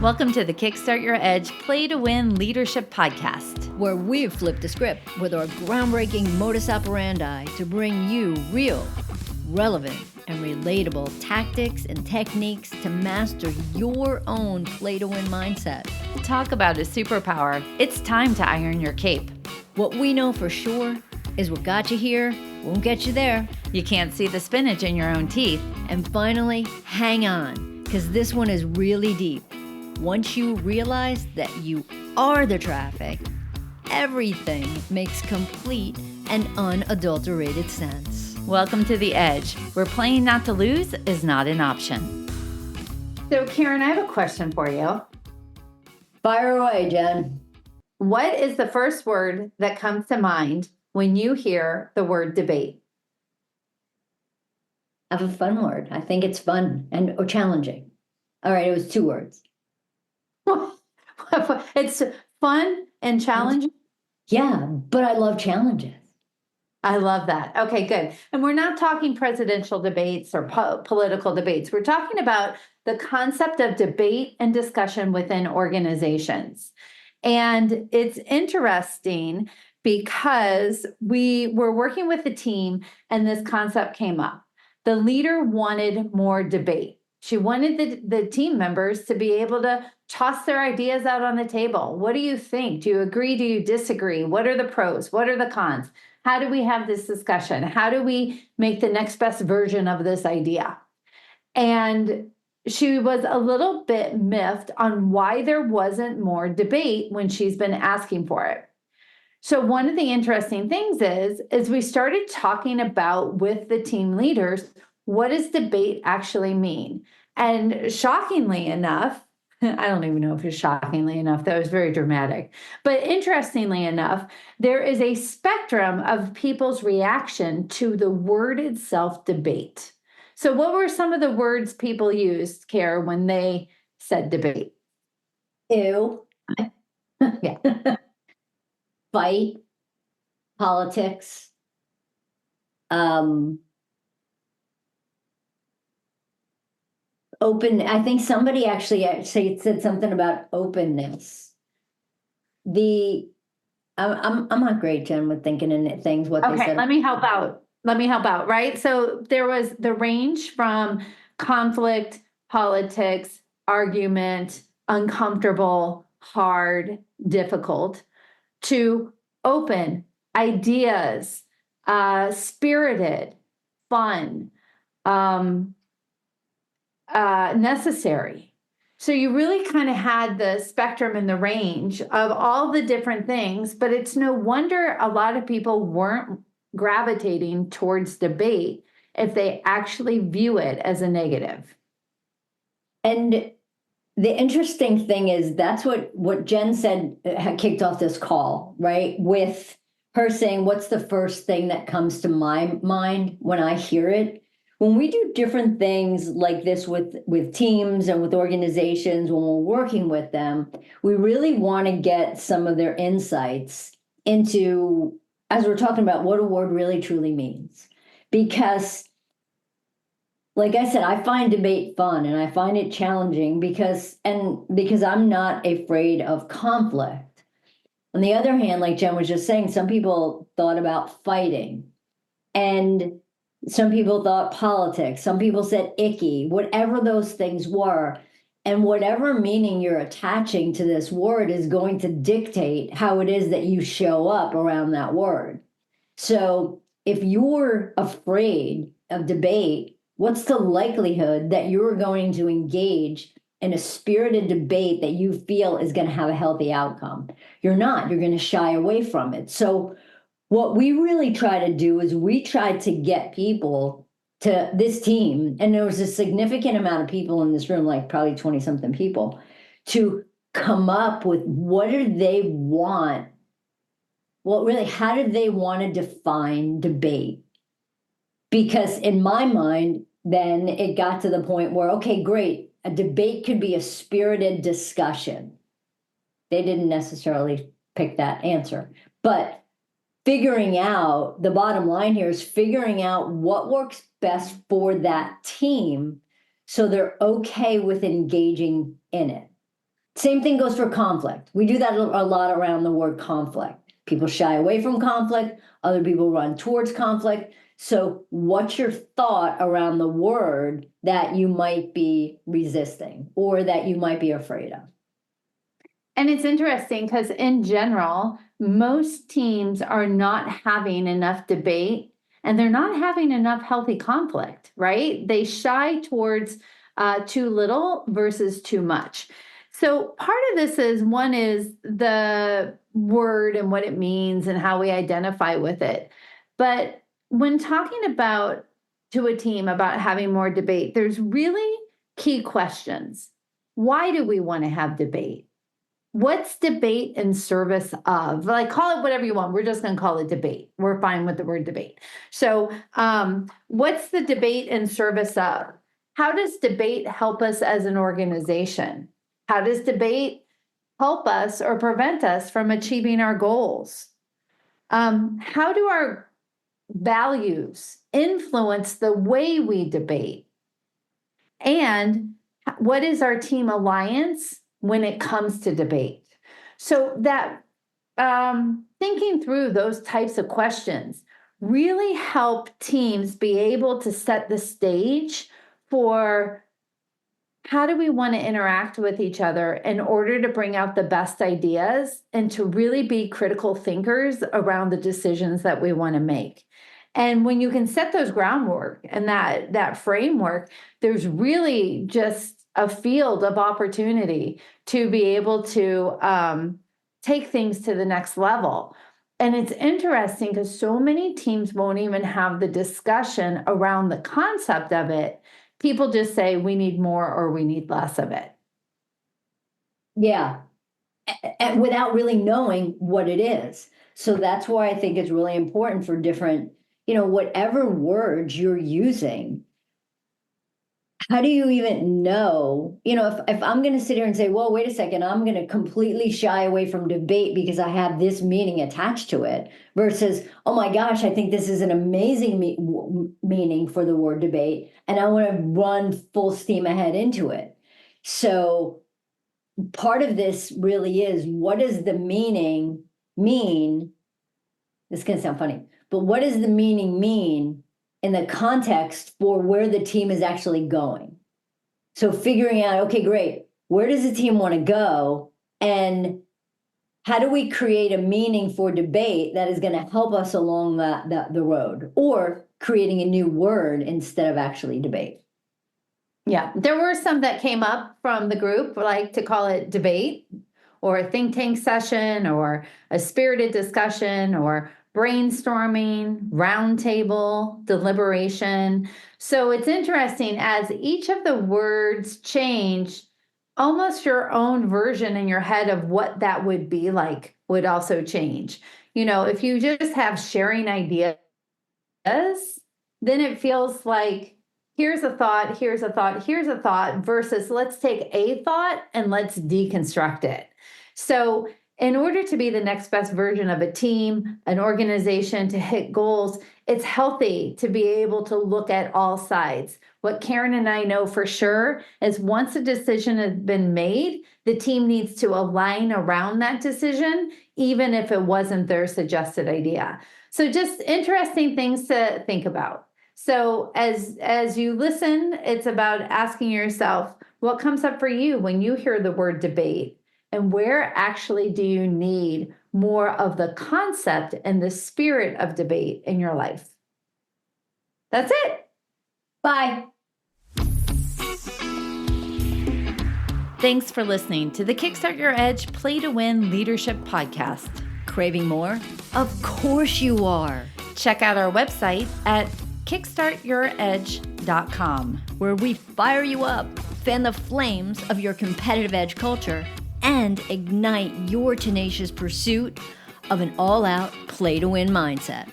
Welcome to the Kickstart Your Edge Play to Win Leadership Podcast, where we've flipped the script with our groundbreaking modus operandi to bring you real, relevant, and relatable tactics and techniques to master your own play to win mindset. Talk about a superpower. It's time to iron your cape. What we know for sure is what got you here won't get you there. You can't see the spinach in your own teeth. And finally, hang on, because this one is really deep. Once you realize that you are the traffic, everything makes complete and unadulterated sense. Welcome to the Edge, where playing not to lose is not an option. So, Karen, I have a question for you. Fire away, Jen. What is the first word that comes to mind when you hear the word debate? I have a fun word. I think it's fun or challenging. All right, it was 2 words. It's fun and challenging? Yeah, but I love challenges. I love that. Okay, good. And we're not talking presidential debates or political debates. We're talking about the concept of debate and discussion within organizations. And it's interesting because we were working with the team and this concept came up. The leader wanted more debate. She wanted the team members to be able to toss their ideas out on the table. What do you think? Do you agree? Do you disagree? What are the pros? What are the cons? How do we have this discussion? How do we make the next best version of this idea? And she was a little bit miffed on why there wasn't more debate when she's been asking for it. So one of the interesting things is we started talking about with the team leaders, what does debate actually mean? And shockingly enough, I don't even know if it's shockingly enough, that was very dramatic. But interestingly enough, there is a spectrum of people's reaction to the word itself, debate. So what were some of the words people used, Kara, when they said debate? Ew. Yeah. Fight, politics, open. I think somebody actually said something about openness. I'm not great, Jen, with thinking in things. What they said. Okay, let me help out. Right? So there was the range from conflict, politics, argument, uncomfortable, hard, difficult, to open, ideas, spirited, fun, necessary. So you really kind of had the spectrum and the range of all the different things, but it's no wonder a lot of people weren't gravitating towards debate if they actually view it as a negative. And the interesting thing is that's what Jen said had kicked off this call, right? With her saying, what's the first thing that comes to my mind when I hear it? When we do different things like this with teams and with organizations, when we're working with them, we really want to get some of their insights into, as we're talking about, what a word really truly means. Because, like I said, I find debate fun and I find it challenging because I'm not afraid of conflict. On the other hand, like Jen was just saying, some people thought about fighting, and some people thought politics, some people said icky, whatever those things were. And whatever meaning you're attaching to this word is going to dictate how it is that you show up around that word. So if you're afraid of debate, what's the likelihood that you're going to engage in a spirited debate that you feel is going to have a healthy outcome? You're not. You're going to shy away from it. So what we really try to do is we try to get people to this team, and there was a significant amount of people in this room, like probably 20-something people, to come up with what do they want? Well, really, how did they want to define debate? Because in my mind, then it got to the point where, okay, great, a debate could be a spirited discussion. They didn't necessarily pick that answer, but figuring out, the bottom line here is figuring out what works best for that team so they're okay with engaging in it. Same thing goes for conflict. We do that a lot around the word conflict. People shy away from conflict. Other people run towards conflict. So what's your thought around the word that you might be resisting or that you might be afraid of? And it's interesting because in general, most teams are not having enough debate and they're not having enough healthy conflict, right? They shy towards too little versus too much. So part of this is one is the word and what it means and how we identify with it. But when talking about to a team about having more debate, there's really key questions. Why do we want to have debate? What's debate in service of? Like, call it whatever you want. We're just going to call it debate. We're fine with the word debate. So, what's the debate in service of? How does debate help us as an organization? How does debate help us or prevent us from achieving our goals? How do our values influence the way we debate? And what is our team alliance when it comes to debate? So that thinking through those types of questions really help teams be able to set the stage for how do we want to interact with each other in order to bring out the best ideas and to really be critical thinkers around the decisions that we want to make. And when you can set those groundwork and that framework, there's really just a field of opportunity to be able to take things to the next level. And it's interesting because so many teams won't even have the discussion around the concept of it. People just say we need more or we need less of it. Yeah. And without really knowing what it is. So that's why I think it's really important for different, whatever words you're using. How do you even know, if I'm going to sit here and say, well, wait a second, I'm going to completely shy away from debate because I have this meaning attached to it versus, oh my gosh, I think this is an amazing meaning for the word debate. And I want to run full steam ahead into it. So part of this really is, what does the meaning mean? This can sound funny, but what does the meaning mean in the context for where the team is actually going? So figuring out, okay, great, where does the team want to go? And how do we create a meaning for debate that is going to help us along the road, or creating a new word instead of actually debate? Yeah, there were some that came up from the group, like to call it debate or a think tank session or a spirited discussion or brainstorming, roundtable, deliberation. So it's interesting as each of the words change, almost your own version in your head of what that would be like would also change. If you just have sharing ideas, then it feels like here's a thought, here's a thought, here's a thought versus let's take a thought and let's deconstruct it. So in order to be the next best version of a team, an organization to hit goals, it's healthy to be able to look at all sides. What Karen and I know for sure is once a decision has been made, the team needs to align around that decision, even if it wasn't their suggested idea. So just interesting things to think about. So as you listen, it's about asking yourself, what comes up for you when you hear the word debate? And where actually do you need more of the concept and the spirit of debate in your life? That's it. Bye. Thanks for listening to the Kickstart Your Edge Play to Win Leadership Podcast. Craving more? Of course you are. Check out our website at kickstartyouredge.com, where we fire you up, fan the flames of your competitive edge culture, and ignite your tenacious pursuit of an all-out play-to-win mindset.